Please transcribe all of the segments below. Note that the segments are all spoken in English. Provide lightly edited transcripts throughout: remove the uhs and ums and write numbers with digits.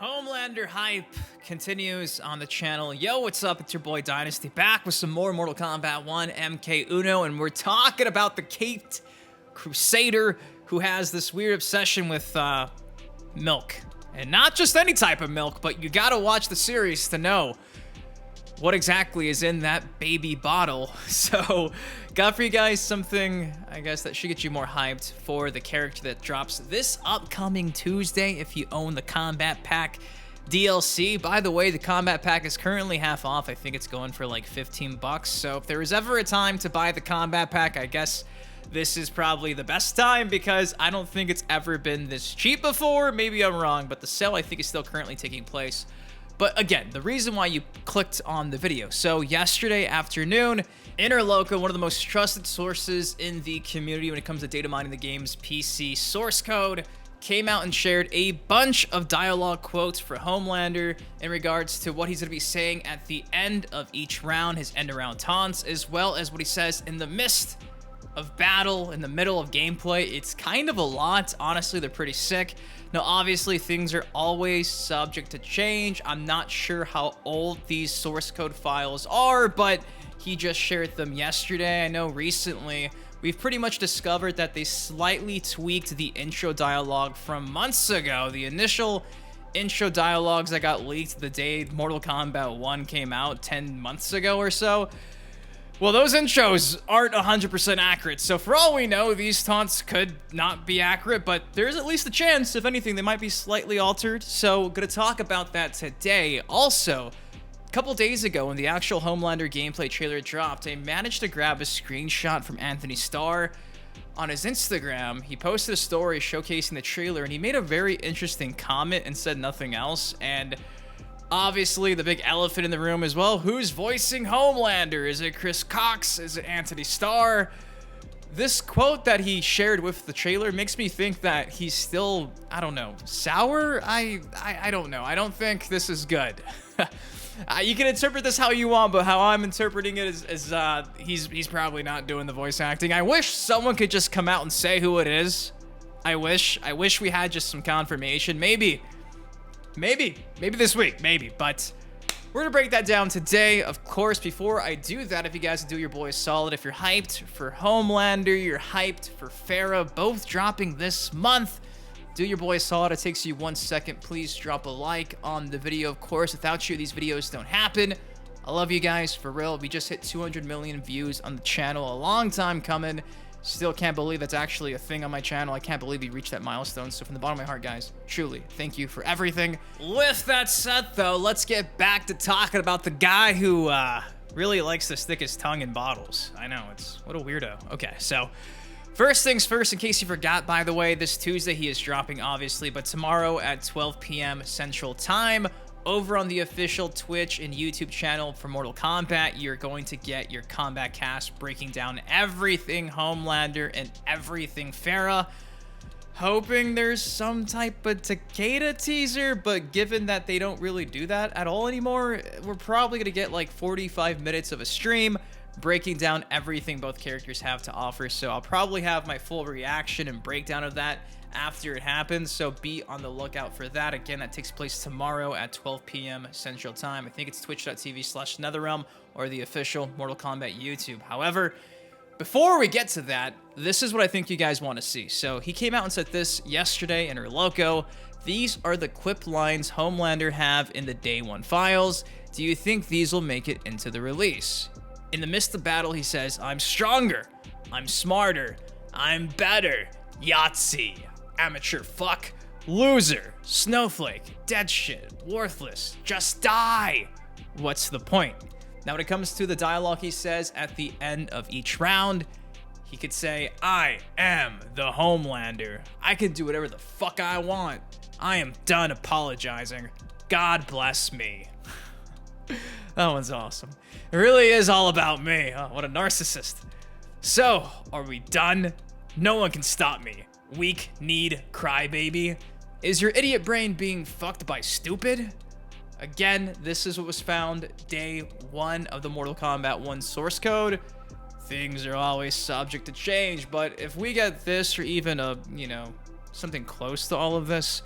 Homelander hype continues on the channel. Yo, what's up? It's your boy Dynasty back with some more Mortal Kombat 1 MK Uno, and we're talking about the Caped Crusader who has this weird obsession with milk. And not just any type of milk, but you gotta watch the series to know what exactly is in that baby bottle. So, got for you guys something, I guess, that should get you more hyped for the character that drops this upcoming Tuesday if you own the Combat Pack DLC. By the way, the Combat Pack is currently half off. I think it's going for like 15 bucks. So if there was ever a time to buy the Combat Pack, I guess this is probably the best time because I don't think it's ever been this cheap before. Maybe I'm wrong, but the sale I think is still currently taking place. But again, the reason why you clicked on the video. So yesterday afternoon, Interloko, one of the most trusted sources in the community when it comes to data mining the game's PC source code, came out and shared a bunch of dialogue quotes for Homelander in regards to what he's going to be saying at the end of each round, his end around taunts, as well as what he says in the midst of battle, in the middle of gameplay. It's kind of a lot. Honestly, they're pretty sick. Now, obviously, things are always subject to change. I'm not sure how old these source code files are, but he just shared them yesterday. I know recently we've pretty much discovered that they slightly tweaked the intro dialogue from months ago. The initial intro dialogues that got leaked the day Mortal Kombat 1 came out 10 months ago or so. Well, those intros aren't 100% accurate, so for all we know, these taunts could not be accurate, but there's at least a chance, if anything, they might be slightly altered, so gonna talk about that today. Also, a couple days ago when the actual Homelander gameplay trailer dropped, I managed to grab a screenshot from Antony Starr on his Instagram. He posted a story showcasing the trailer, and he made a very interesting comment and said nothing else, and obviously, the big elephant in the room as well. Who's voicing Homelander? Is it Chris Cox? Is it Antony Starr? This quote that he shared with the trailer makes me think that he's still, I don't know, sour? I don't know. I don't think this is good. You can interpret this how you want, but how I'm interpreting it is he's probably not doing the voice acting. I wish someone could just come out and say who it is. I wish we had just some confirmation. Maybe this week, maybe, but we're gonna break that down today. Of course, before I do that, if you guys do your boy a solid, if you're hyped for Homelander, you're hyped for Ferra, both dropping this month, do your boy a solid. It takes you 1 second. Please drop a like on the video. Of course, without you, these videos don't happen. I love you guys, for real. We just hit 200 million views on the channel, a long time coming. Still can't believe that's actually a thing on my channel. I can't believe we reached that milestone. So from the bottom of my heart, guys, truly, thank you for everything. With that said, though, let's get back to talking about the guy who really likes to stick his tongue in bottles. I know, what a weirdo. Okay, so first things first, in case you forgot, by the way, this Tuesday he is dropping, obviously, but tomorrow at 12 p.m. Central Time, over on the official Twitch and YouTube channel for Mortal Kombat, you're going to get your Combat Cast breaking down everything Homelander and everything Ferra. Hoping there's some type of Takeda teaser, but given that they don't really do that at all anymore, we're probably going to get like 45 minutes of a stream breaking down everything both characters have to offer. So I'll probably have my full reaction and breakdown of that after it happens, so be on the lookout for that. Again, that takes place tomorrow at 12 p.m. Central Time. I think it's twitch.tv/netherrealm or the official Mortal Kombat YouTube. However, before we get to that, this is what I think you guys want to see. So he came out and said this yesterday in Interloko. These are the quip lines Homelander have in the Day 1 files. Do you think these will make it into the release? In the midst of battle, he says, "I'm stronger, I'm smarter, I'm better, Yahtzee, amateur fuck, loser, snowflake, dead shit, worthless, just die. What's the point?" Now, when it comes to the dialogue he says at the end of each round, he could say, "I am the Homelander. I can do whatever the fuck I want. I am done apologizing. God bless me." That one's awesome. It really is all about me. Oh, what a narcissist. So, are we done? No one can stop me. Weak, need, crybaby. Is your idiot brain being fucked by stupid? Again, this is what was found day 1 of the Mortal Kombat 1 source code. Things are always subject to change, but if we get this or even something close to all of this,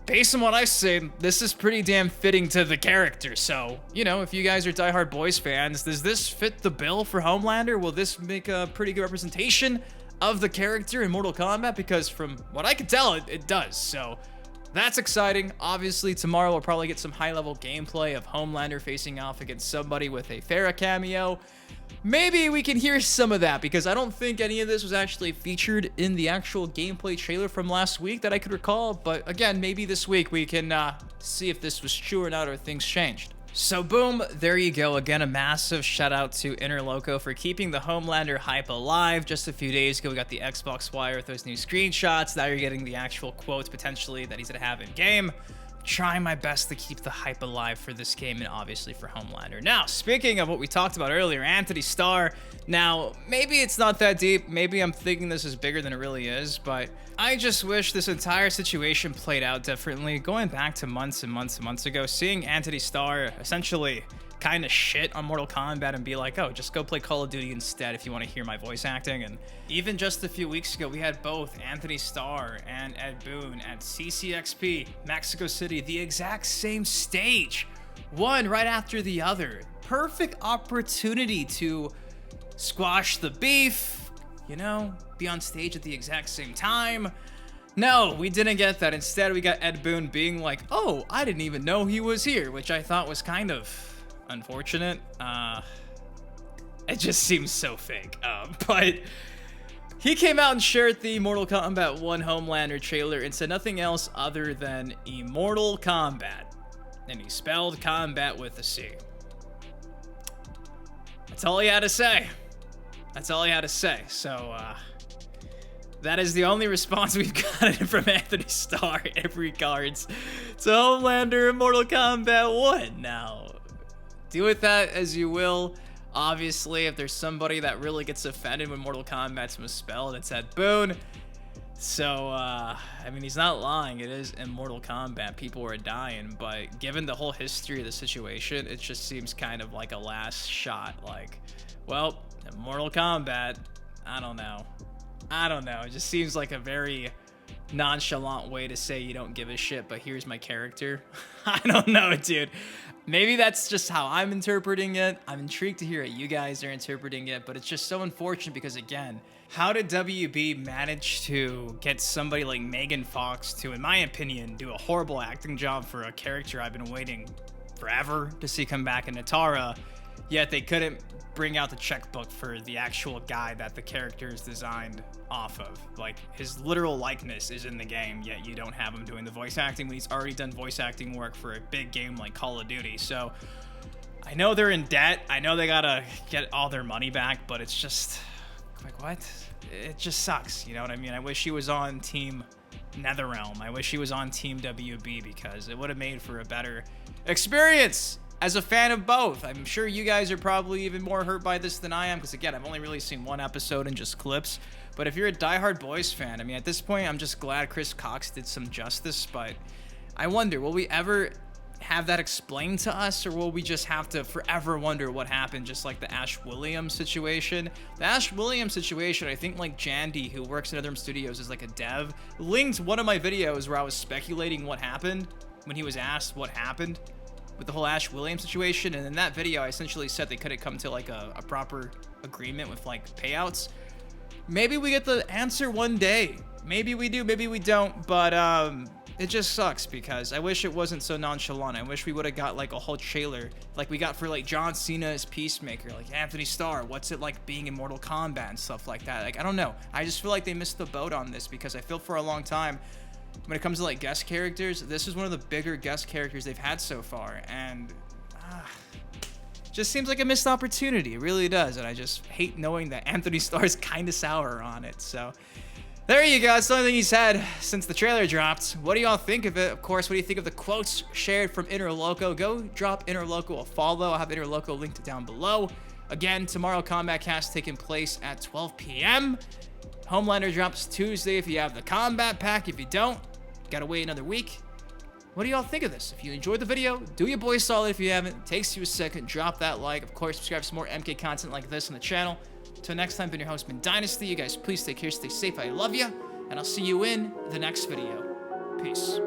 based on what I've seen, this is pretty damn fitting to the character. So, you know, if you guys are diehard boys fans, does this fit the bill for Homelander? Will this make a pretty good representation of the character in Mortal Kombat? Because from what I can tell, it does. So that's exciting. Obviously, tomorrow we'll probably get some high-level gameplay of Homelander facing off against somebody with a Ferra cameo. Maybe we can hear some of that, because I don't think any of this was actually featured in the actual gameplay trailer from last week that I could recall. But again, maybe this week we can see if this was true or not, or things changed. So boom, there you go. Again, a massive shout out to Interloko for keeping the Homelander hype alive. Just a few days ago, we got the Xbox Wire with those new screenshots. Now you're getting the actual quotes potentially that he's gonna have in game. Trying my best to keep the hype alive for this game and obviously for Homelander. Now, speaking of what we talked about earlier, Antony Starr. Now, maybe it's not that deep. Maybe I'm thinking this is bigger than it really is, but I just wish this entire situation played out differently. Going back to months and months and months ago, seeing Antony Starr essentially kind of shit on Mortal Kombat and be like, oh, just go play Call of Duty instead if you want to hear my voice acting. And even just a few weeks ago, we had both Antony Starr and Ed Boon at CCXP, Mexico City, the exact same stage, one right after the other. Perfect opportunity to squash the beef, you know, be on stage at the exact same time. No, we didn't get that. Instead, we got Ed Boon being like, oh, I didn't even know he was here, which I thought was kind of unfortunate. It just seems so fake. But he came out and shared the Mortal Kombat 1 Homelander trailer and said nothing else other than Immortal Kombat. And he spelled combat with a C. That's all he had to say. That's all he had to say. So, that is the only response we've gotten from Antony Starr in regards to Homelander in Mortal Kombat 1. Now, do with that as you will. Obviously, if there's somebody that really gets offended when Mortal Kombat's misspelled, it's Ed Boon. So, I mean, he's not lying. It is in Mortal Kombat. People are dying. But given the whole history of the situation, it just seems kind of like a last shot. Like, well, in Mortal Kombat, I don't know. It just seems like a very nonchalant way to say you don't give a shit, but here's my character. I don't know, dude. Maybe that's just how I'm interpreting it. I'm intrigued to hear how you guys are interpreting it, but it's just so unfortunate because, again, how did WB manage to get somebody like Megan Fox to, in my opinion, do a horrible acting job for a character I've been waiting forever to see come back in Natara, yet they couldn't bring out the checkbook for the actual guy that the character is designed off of? Like, his literal likeness is in the game, yet you don't have him doing the voice acting when he's already done voice acting work for a big game like Call of Duty. So I know they're in debt. I know they gotta get all their money back, but it's just like, what? It just sucks. You know what I mean? I wish he was on Team NetherRealm. I wish he was on Team WB, because it would have made for a better experience. As a fan of both, I'm sure you guys are probably even more hurt by this than I am, because again, I've only really seen one episode and just clips. But if you're a diehard boys fan, I mean, at this point, I'm just glad Chris Cox did some justice. But I wonder, will we ever have that explained to us, or will we just have to forever wonder what happened, just like the Ash Williams situation? The Ash Williams situation, I think like Jandy, who works at NetherRealm Studios as like a dev, linked one of my videos where I was speculating what happened when he was asked what happened with the whole Ash Williams situation. And in that video, I essentially said they couldn't come to like a proper agreement with like payouts. Maybe we get the answer one day. Maybe we do, maybe we don't. But it just sucks, because I wish it wasn't so nonchalant. I wish we would have got like a whole trailer like we got for like John Cena as Peacemaker, like Antony Starr, what's it like being in Mortal Kombat and stuff like that. Like, I don't know. I just feel like they missed the boat on this, because I feel for a long time, when it comes to like guest characters, this is one of the bigger guest characters they've had so far, and just seems like a missed opportunity. It really does, and I just hate knowing that Antony Starr is kind of sour on it. So there you go. That's the only thing he's had since the trailer dropped. What do y'all think of it? Of course, what do you think of the quotes shared from Interloko? Go drop Interloko a follow. I'll have Interloko linked down below. Again, tomorrow Combat Cast taking place at 12 p.m. Homelander drops Tuesday if you have the Combat Pack. If you don't, gotta wait another week. What do y'all think of this? If you enjoyed the video, do your boy solid. If you haven't, it takes you a second, drop that like. Of course, subscribe for some more MK content like this on the channel. Till next time, been your host, Boon Dynasty. You guys please take care, stay safe. I love you, and I'll see you in the next video. Peace.